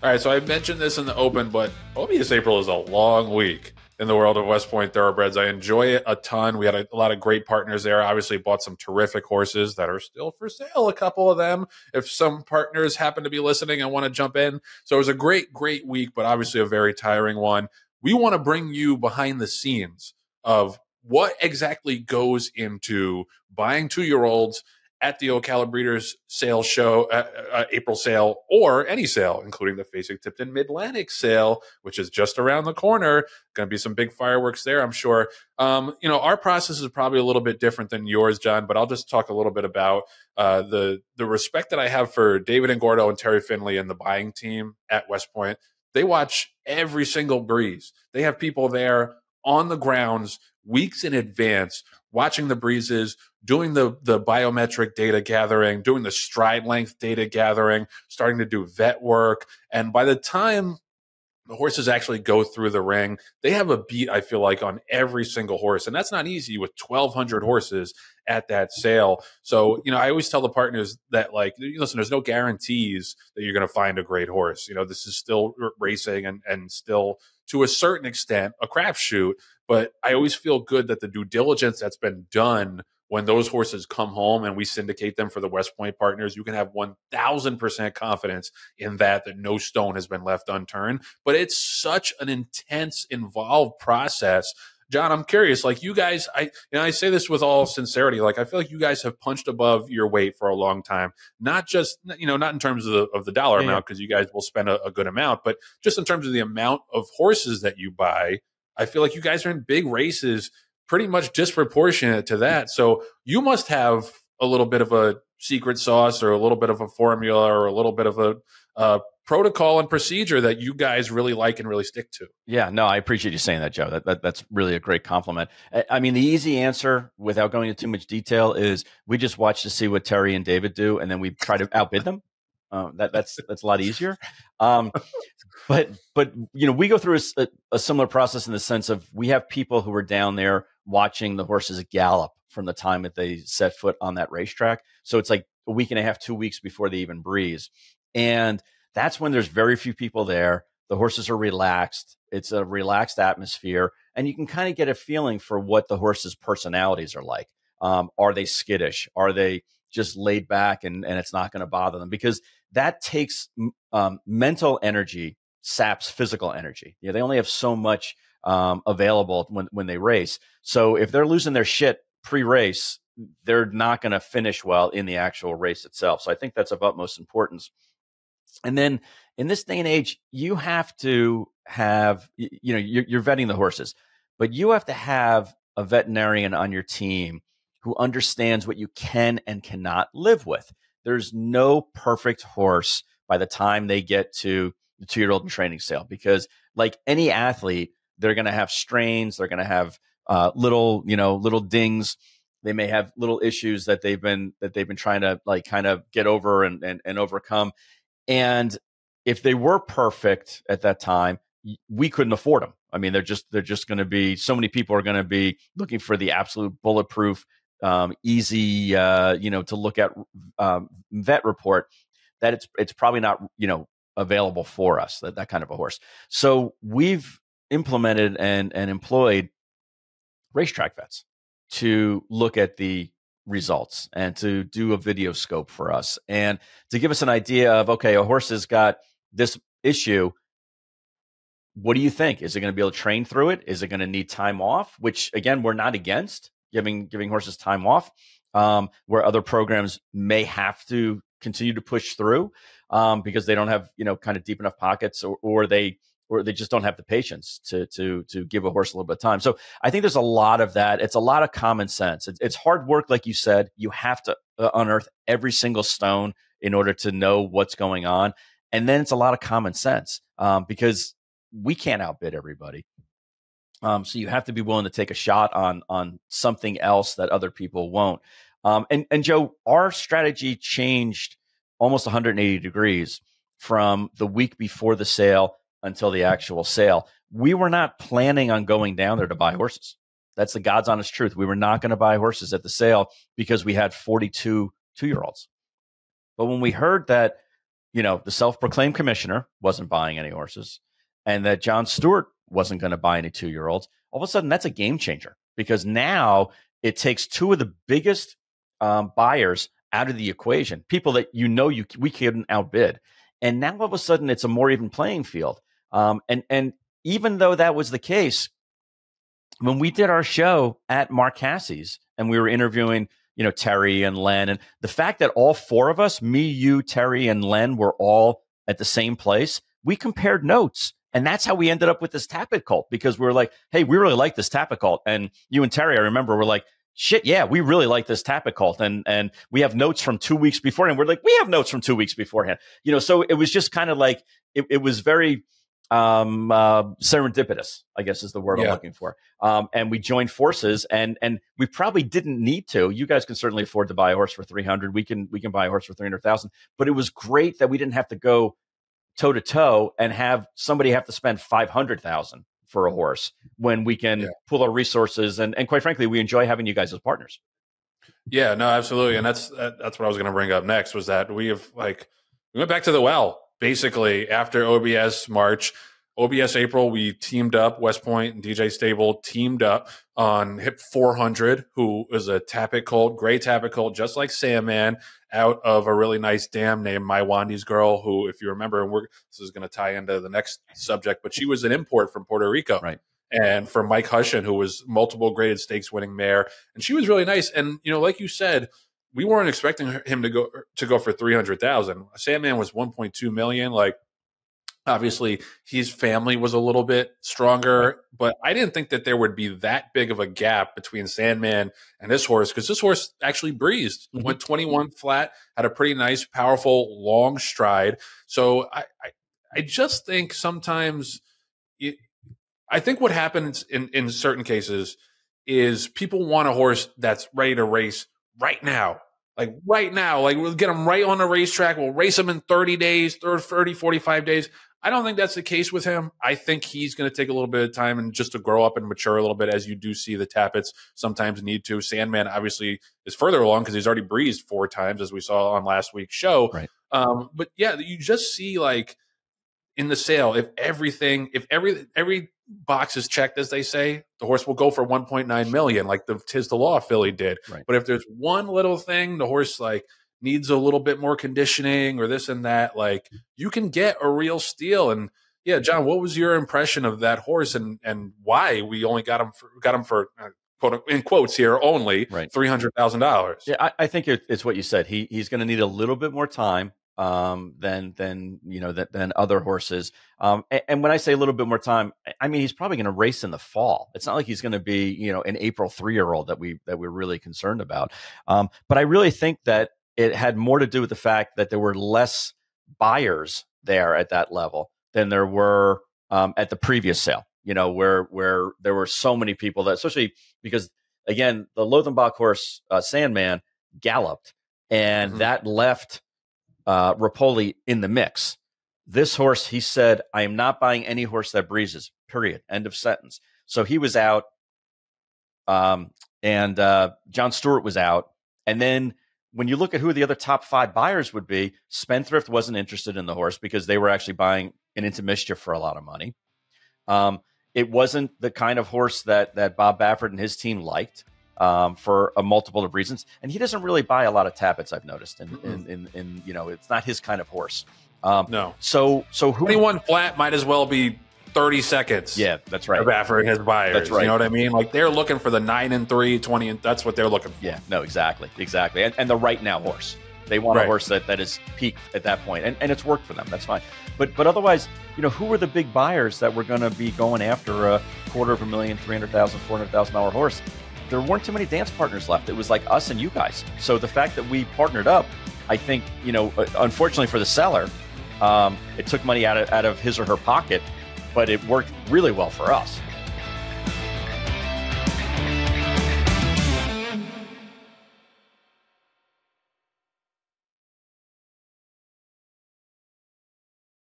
All right, so I mentioned this in the open, but Obvious April is a long week in the world of West Point Thoroughbreds. I enjoy it a ton. We had a lot of great partners there. Obviously, bought some terrific horses that are still for sale, a couple of them, if some partners happen to be listening and want to jump in. So it was a great week, but obviously a very tiring one. We want to bring you behind the scenes of what exactly goes into buying 2-year-olds at the Ocala Breeders sale show, April sale, or any sale, including the Fasig Tipton Mid-Atlantic sale, which is just around the corner. Going to be some big fireworks there, I'm sure. Our process is probably a little bit different than yours, John, but I'll just talk a little bit about the respect that I have for David and Gordo and Terry Finley and the buying team at West Point. They watch every single breeze. They have people there on the grounds weeks in advance watching the breezes, doing the biometric data gathering, doing the stride length data gathering, starting to do vet work. And by the time the horses actually go through the ring, they have a beat, I feel like, on every single horse. And that's not easy with 1,200 horses at that sale. So, I always tell the partners that, like, listen, there's no guarantees that you're going to find a great horse. This is still racing and still, to a certain extent, a crapshoot. But I always feel good that the due diligence that's been done when those horses come home and we syndicate them for the West Point partners, you can have 1,000% confidence in that no stone has been left unturned. But it's such an intense, involved process. John, I'm curious, like, you guys, I say this with all sincerity, like, I feel like you guys have punched above your weight for a long time, not just, not in terms of the dollar amount, because you guys will spend a good amount, but just in terms of the amount of horses that you buy. I feel like you guys are in big races pretty much disproportionate to that. So you must have a little bit of a secret sauce or a little bit of a formula or a little bit of a protocol and procedure that you guys really like and really stick to. Yeah, no, I appreciate you saying that, Joe. That's really a great compliment. I mean, the easy answer, without going into too much detail, is we just watch to see what Terry and David do, and then we try to outbid them. That's a lot easier. But we go through a similar process in the sense of we have people who are down there watching the horses gallop from the time that they set foot on that racetrack. So it's like a week and a half, 2 weeks before they even breeze. And that's when there's very few people there. The horses are relaxed. It's a relaxed atmosphere. And you can kind of get a feeling for what the horses' personalities are like. Are they skittish? Are they just laid back and it's not going to bother them? Because that takes mental energy, saps physical energy. They only have so much available when they race. So if they're losing their shit pre-race, they're not going to finish well in the actual race itself. So I think that's of utmost importance. And then in this day and age, you have to have, you're vetting the horses, but you have to have a veterinarian on your team who understands what you can and cannot live with. There's no perfect horse by the time they get to the 2-year-old training sale, because like any athlete, they're going to have strains. They're going to have little dings. They may have little issues that they've been trying to like kind of get over and overcome. And if they were perfect at that time, we couldn't afford them. I mean, they're just going to be, so many people are going to be looking for the absolute bulletproof, easy, to look at vet report that it's probably not, available for us, that kind of a horse. So we've implemented and employed racetrack vets to look at the results and to do a video scope for us and to give us an idea of, okay, a horse has got this issue. What do you think? Is it going to be able to train through it? Is it going to need time off? Which, again, we're not against giving horses time off, where other programs may have to continue to push through because they don't have, kind of deep enough pockets or they just don't have the patience to give a horse a little bit of time. So I think there's a lot of that. It's a lot of common sense. It's hard work, like you said. You have to unearth every single stone in order to know what's going on. And then it's a lot of common sense because we can't outbid everybody. So you have to be willing to take a shot on something else that other people won't. And Joe, our strategy changed almost 180 degrees from the week before the sale until the actual sale. We were not planning on going down there to buy horses. That's the God's honest truth. We were not going to buy horses at the sale because we had 42 2-year-olds. But when we heard that the self-proclaimed commissioner wasn't buying any horses, and that Jon Stewart wasn't going to buy any 2-year-olds, all of a sudden that's a game changer, because now it takes two of the biggest buyers out of the equation, people that we couldn't outbid. And now all of a sudden it's a more even playing field. And even though that was the case, when we did our show at Mark Cassie's and we were interviewing, Terry and Len, and the fact that all four of us, me, you, Terry, and Len, were all at the same place, we compared notes. And that's how we ended up with this Tappet cult, because we were like, hey, we really like this Tappet cult. And you and Terry, I remember, were like, shit, yeah, we really like this Tappet cult. And we have notes from 2 weeks beforehand. We're like, we have notes from 2 weeks beforehand. So it was just kind of like, it was very serendipitous, I guess is the word I'm looking for. And we joined forces, and we probably didn't need to. You guys can certainly afford to buy a horse for 300. We can buy a horse for 300,000. But it was great that we didn't have to go toe to toe and have somebody have to spend 500,000 for a horse when we can pool our resources. And quite frankly, we enjoy having you guys as partners. Yeah, no, absolutely. And that's what I was going to bring up next, was that we went back to the well, basically, after OBS March. OBS April, we teamed up, West Point and DJ Stable teamed up on Hip 400, who is a Tappet colt, gray Tappet colt, just like Sandman, out of a really nice dam named My Wandy's Girl, who, if you remember, and this is going to tie into the next subject, but she was an import from Puerto Rico. Right. And from Mike Hushin, who was multiple graded stakes winning mare. And she was really nice. And, like you said, we weren't expecting him to go for 300,000. Sandman was 1.2 million. Like, obviously, his family was a little bit stronger, but I didn't think that there would be that big of a gap between Sandman and this horse, because this horse actually breezed, went 21 flat, had a pretty nice, powerful, long stride. So I just think sometimes, I think what happens in certain cases is people want a horse that's ready to race right now. Like right now, like we'll get them right on the racetrack. We'll race them in 30 days, 30, 45 days. I don't think that's the case with him. I think he's going to take a little bit of time and just to grow up and mature a little bit, as you do see the Tappets sometimes need to. Sandman obviously is further along because he's already breezed 4 times, as we saw on last week's show. Right. But yeah, you just see, like, in the sale, if every box is checked, as they say, the horse will go for 1.9 million, like the Tis the Law filly did. Right. But if there's one little thing, the horse needs a little bit more conditioning or this and that, like, you can get a real steal. And yeah, John, what was your impression of that horse, and why we only got him for quote, in quotes here, only $300,000? Yeah, I think it's what you said. He's going to need a little bit more time than other horses. And when I say a little bit more time, I mean he's probably going to race in the fall. It's not like he's going to be an April 3-year-old that we're really concerned about. But I really think that it had more to do with the fact that there were less buyers there at that level than there were at the previous sale. Where there were so many people that, especially because again the Lothenbach horse Sandman galloped, and that left Rapoli in the mix. This horse, he said, I am not buying any horse that breezes, period, end of sentence. So he was out, and Jon Stewart was out. And then when you look at who the other top 5 buyers would be, Spendthrift wasn't interested in the horse because they were actually buying an Into Mischief for a lot of money. It wasn't the kind of horse that Bob Baffert and his team liked. For a multiple of reasons, and he doesn't really buy a lot of Tappets, I've noticed. In it's not his kind of horse. No. So who 21 flat might as well be 30 seconds. Yeah, that's right. Baffert and his buyers. That's right. You know what I mean? Like, they're looking for the 9 and 3, 20, and that's what they're looking for. Yeah. No, exactly. And the right now horse. They want a horse that is peaked at that point, and it's worked for them. That's fine. But otherwise, who were the big buyers that were going to be going after a $250,000, $300,000, $400,000 horse? There weren't too many dance partners left. It was like us and you guys. So the fact that we partnered up, I think, unfortunately for the seller, it took money out of his or her pocket, but it worked really well for us.